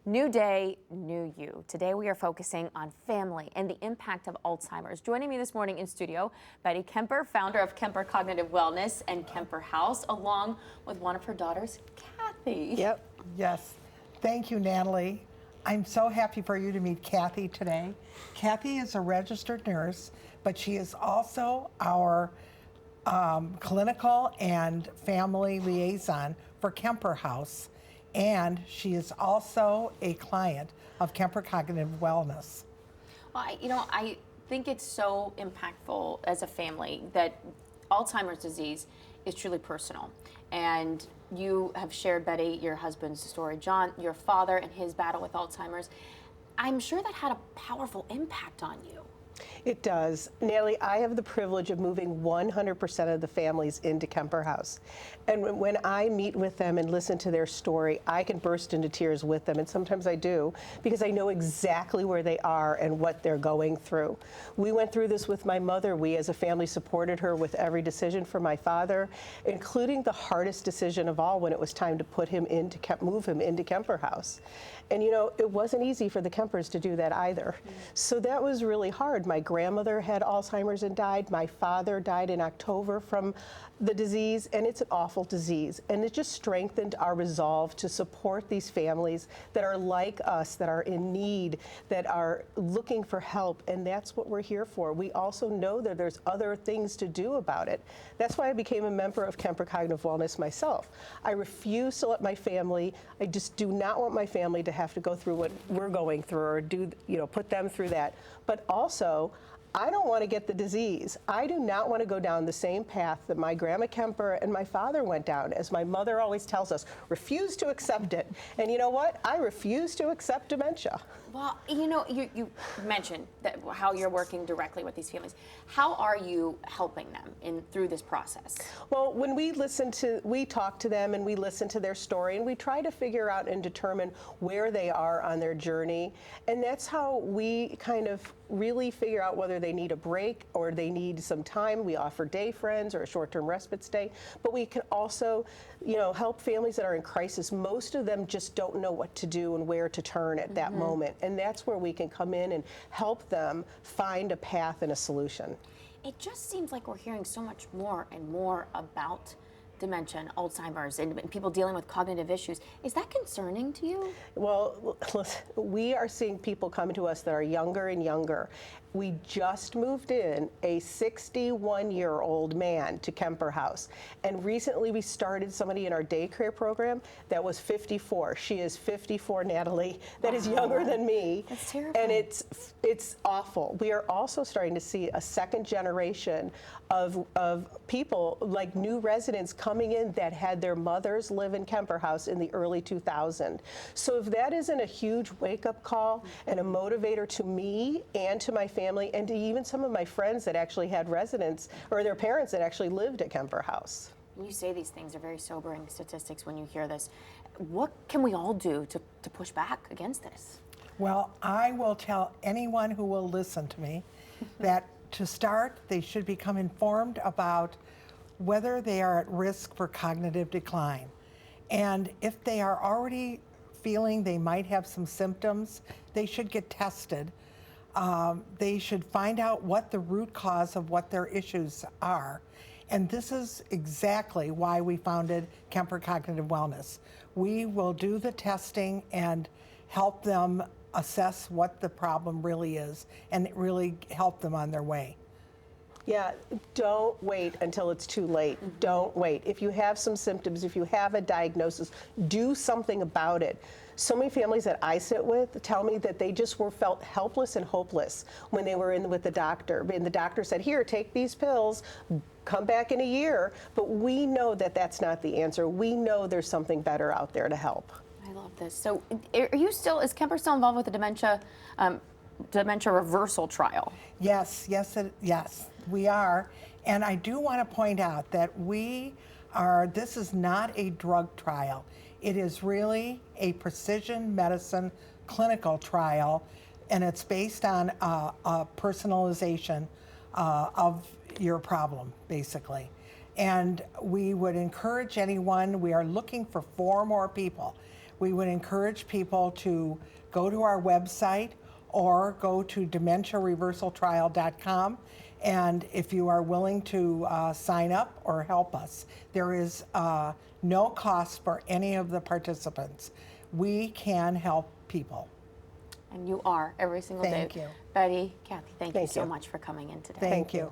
New day, new you. Today we are focusing on family and the impact of Alzheimer's. Joining me this morning in studio, Betty Kemper, founder of Kemper Cognitive Wellness and Kemper House, along with one of her daughters, Kathy. Yep. Yes. Thank you, Natalie. I'm so happy for you to meet Kathy today. Kathy is a registered nurse, but she is also our clinical and family liaison for Kemper House. And she is also a client of Kemper Cognitive Wellness. Well, I think it's so impactful as a family that Alzheimer's disease is truly personal. And you have shared, Betty, your husband's story, John, your father and his battle with Alzheimer's. I'm sure that had a powerful impact on you. It does. Natalie, I have the privilege of moving 100% of the families into Kemper House. And when I meet with them and listen to their story, I can burst into tears with them, and sometimes I do, because I know exactly where they are and what they're going through. We went through this with my mother. We as a family supported her with every decision for my father, including the hardest decision of all when it was time to move him into Kemper House. And you know, it wasn't easy for the Kempers to do that either. So that was really hard. My grandmother had Alzheimer's and died. My father died in October from the disease, and it's an awful disease. And it just strengthened our resolve to support these families that are like us, that are in need, that are looking for help, and that's what we're here for. We also know that there's other things to do about it. That's why I became a member of Kemper Cognitive Wellness myself. I refuse to let my family, I just do not want my family to have to go through what we're going through or put them through that. But also, I don't want to get the disease. I do not want to go down the same path that my Grandma Kemper and my father went down. As my mother always tells us, refuse to accept it. And you know what? I refuse to accept dementia. Well, you mentioned that how you're working directly with these families. How are you helping them through this process? Well, when we talk to them and we listen to their story and we try to figure out and determine where they are on their journey. And that's how we kind of really figure out whether they need a break or they need some time. We offer day friends or a short-term respite stay, but we can also, help families that are in crisis. Most of them just don't know what to do and where to turn at that moment. And that's where we can come in and help them find a path and a solution. It just seems like we're hearing so much more and more about dementia and Alzheimer's and people dealing with cognitive issues. Is that concerning to you? Well, listen, we are seeing people come to us that are younger and younger. We just moved in a 61-year-old man to Kemper House. And recently we started somebody in our daycare program that was 54. She is 54, Natalie. That is younger than me. That's terrible. And it's awful. We are also starting to see a second generation of people, like new residents coming in that had their mothers live in Kemper House in the early 2000s. So if that isn't a huge wake-up call and a motivator to me and to my family and to even some of my friends that actually had residents or their parents that actually lived at Kemper House. You say these things are very sobering statistics when you hear this. What can we all do to push back against this? Well, I will tell anyone who will listen to me that to start, they should become informed about whether they are at risk for cognitive decline. And if they are already feeling they might have some symptoms, they should get tested. They should find out what the root cause of what their issues are. And this is exactly why we founded Kemper Cognitive Wellness. We will do the testing and help them assess what the problem really is and really help them on their way. Yeah, don't wait until it's too late. Don't wait. If you have some symptoms, if you have a diagnosis, do something about it. So many families that I sit with tell me that they just felt helpless and hopeless when they were in with the doctor. And the doctor said, here, take these pills, come back in a year. But we know that that's not the answer. We know there's something better out there to help. I love this. So is Kemper still involved with the dementia reversal trial? Yes, we are. And I do want to point out that this is not a drug trial. It is really a precision medicine clinical trial, and it's based on a personalization of your problem, basically. And we would encourage anyone, we are looking for 4 more people. We would encourage people to go to our website or go to dementiareversaltrial.com. And if you are willing to sign up or help us, there is no cost for any of the participants. We can help people. And you are every single day. Thank you. Betty, Kathy, thank you Thank so you. much for coming in today. Thank you.